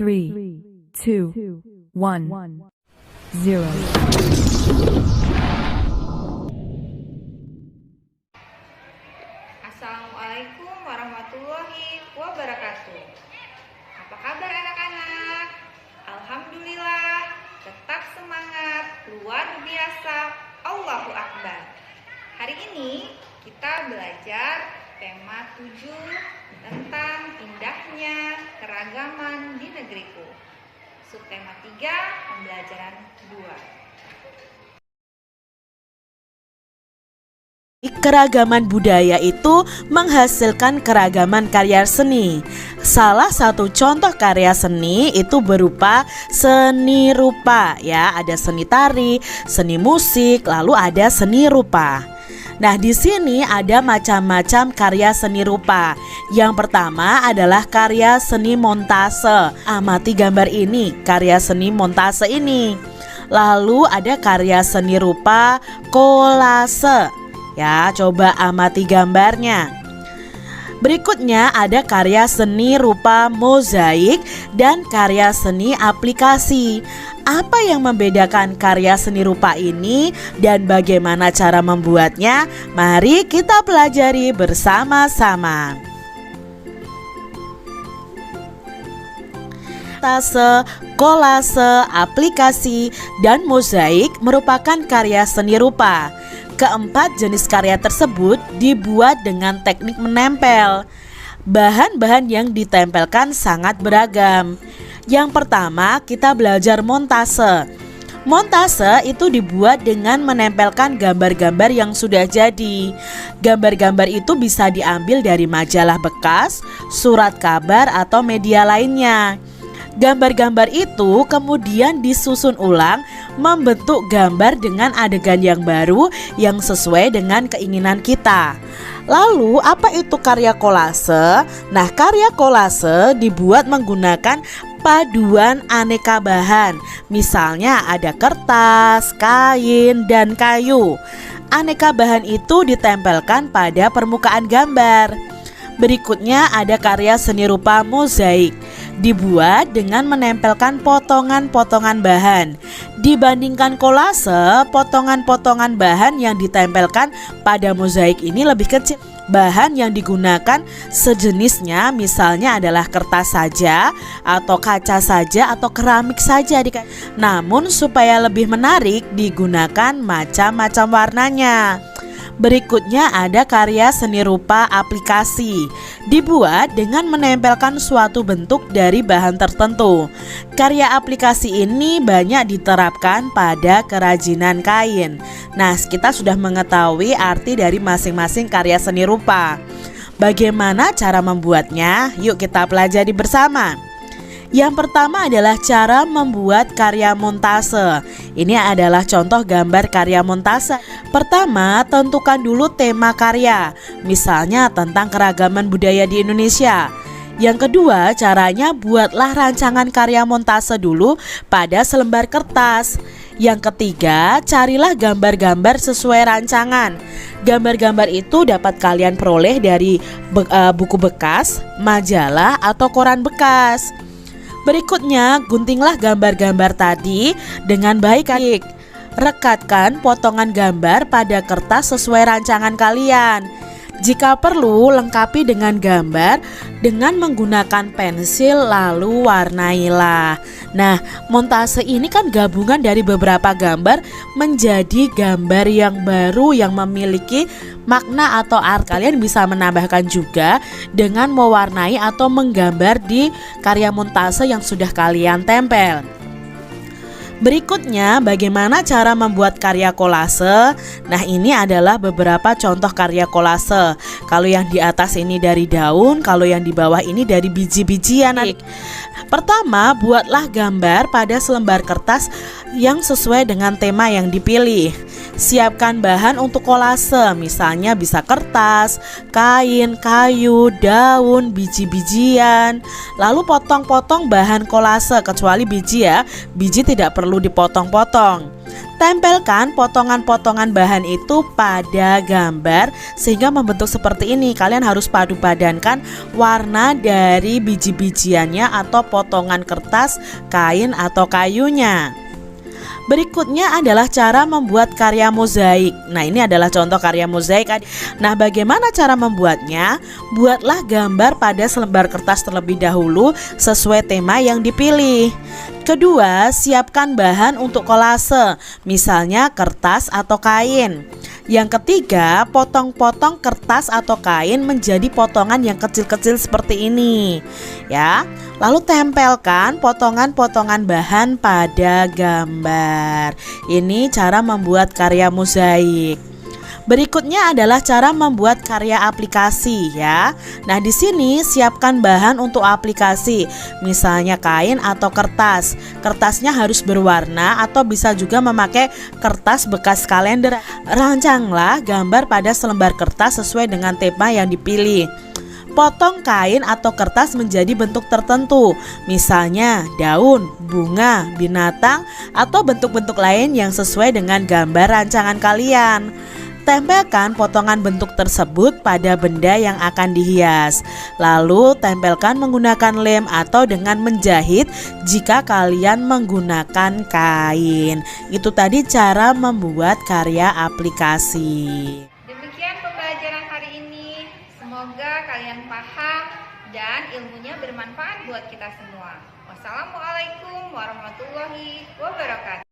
3, 2, 1, 0. Assalamualaikum warahmatullahi wabarakatuh. Apa kabar anak-anak? Alhamdulillah, tetap semangat, luar biasa, Allahu Akbar. Hari ini kita belajar tema 7 tentang indahnya keragaman di negeriku. Subtema 3, pembelajaran 2. Keragaman budaya itu menghasilkan keragaman karya seni. Salah satu contoh karya seni itu berupa seni rupa, ya, ada seni tari, seni musik, lalu ada seni rupa. Nah, di sini ada macam-macam karya seni rupa. Yang pertama adalah karya seni montase. Amati gambar ini, karya seni montase ini. Lalu ada karya seni rupa kolase. Ya, coba amati gambarnya. Berikutnya ada karya seni rupa mozaik dan karya seni aplikasi. Apa yang membedakan karya seni rupa ini dan bagaimana cara membuatnya? Mari kita pelajari bersama-sama. Montase, kolase, aplikasi, dan mozaik merupakan karya seni rupa. Keempat jenis karya tersebut dibuat dengan teknik menempel. Bahan-bahan yang ditempelkan sangat beragam. Yang pertama, kita belajar montase. Montase itu dibuat dengan menempelkan gambar-gambar yang sudah jadi. Gambar-gambar itu bisa diambil dari majalah bekas, surat kabar, atau media lainnya. Gambar-gambar itu kemudian disusun ulang membentuk gambar dengan adegan yang baru yang sesuai dengan keinginan kita. Lalu apa itu karya kolase? Nah, karya kolase dibuat menggunakan paduan aneka bahan. Misalnya ada kertas, kain, dan kayu. Aneka bahan itu ditempelkan pada permukaan gambar. Berikutnya ada karya seni rupa mozaik. Dibuat dengan menempelkan potongan-potongan bahan. Dibandingkan kolase, potongan-potongan bahan yang ditempelkan pada mozaik ini lebih kecil. Bahan yang digunakan sejenisnya misalnya adalah kertas saja, atau kaca saja, atau keramik saja. Namun supaya lebih menarik digunakan macam-macam warnanya. Berikutnya ada karya seni rupa aplikasi. Dibuat dengan menempelkan suatu bentuk dari bahan tertentu. Karya aplikasi ini banyak diterapkan pada kerajinan kain. Nah, kita sudah mengetahui arti dari masing-masing karya seni rupa. Bagaimana cara membuatnya? Yuk kita pelajari bersama. Yang pertama adalah cara membuat karya montase. Ini adalah contoh gambar karya montase. Pertama, tentukan dulu tema karya, misalnya tentang keragaman budaya di Indonesia. Yang kedua, caranya buatlah rancangan karya montase dulu pada selembar kertas. Yang ketiga, carilah gambar-gambar sesuai rancangan. Gambar-gambar itu dapat kalian peroleh dari buku bekas, majalah, atau koran bekas. Berikutnya, guntinglah gambar-gambar tadi dengan baik-baik. Rekatkan potongan gambar pada kertas sesuai rancangan kalian. Jika perlu, lengkapi dengan gambar dengan menggunakan pensil, lalu warnailah. Nah, montase ini kan gabungan dari beberapa gambar menjadi gambar yang baru yang memiliki makna atau arti. Kalian bisa menambahkan juga dengan mewarnai atau menggambar di karya montase yang sudah kalian tempel. Berikutnya, bagaimana cara membuat karya kolase? Nah, ini adalah beberapa contoh karya kolase. Kalau yang di atas ini dari daun, kalau yang di bawah ini dari biji-bijian. Pertama, buatlah gambar pada selembar kertas yang sesuai dengan tema yang dipilih. Siapkan bahan untuk kolase, misalnya bisa kertas, kain, kayu, daun, biji-bijian. Lalu potong-potong bahan kolase, kecuali biji ya, biji tidak perlu dipotong-potong. Tempelkan potongan-potongan bahan itu pada gambar sehingga membentuk seperti ini. Kalian harus padu padankan warna dari biji-bijiannya atau potongan kertas, kain atau kayunya. Berikutnya adalah cara membuat karya mozaik. Nah, ini adalah contoh karya mozaik. Nah, bagaimana cara membuatnya? Buatlah gambar pada selembar kertas terlebih dahulu sesuai tema yang dipilih. Kedua, siapkan bahan untuk kolase, misalnya kertas atau kain. Yang ketiga, potong-potong kertas atau kain menjadi potongan yang kecil-kecil seperti ini, ya. Lalu tempelkan potongan-potongan bahan pada gambar. Ini cara membuat karya mozaik. Berikutnya adalah cara membuat karya aplikasi ya. Nah, di sini siapkan bahan untuk aplikasi, misalnya kain atau kertas. Kertasnya harus berwarna atau bisa juga memakai kertas bekas kalender. Rancanglah gambar pada selembar kertas sesuai dengan tema yang dipilih. Potong kain atau kertas menjadi bentuk tertentu, misalnya daun, bunga, binatang, atau bentuk-bentuk lain yang sesuai dengan gambar rancangan kalian. Tempelkan potongan bentuk tersebut pada benda yang akan dihias. Lalu tempelkan menggunakan lem atau dengan menjahit jika kalian menggunakan kain. Itu tadi cara membuat karya aplikasi. Demikian pembelajaran hari ini. Semoga kalian paham dan ilmunya bermanfaat buat kita semua. Wassalamualaikum warahmatullahi wabarakatuh.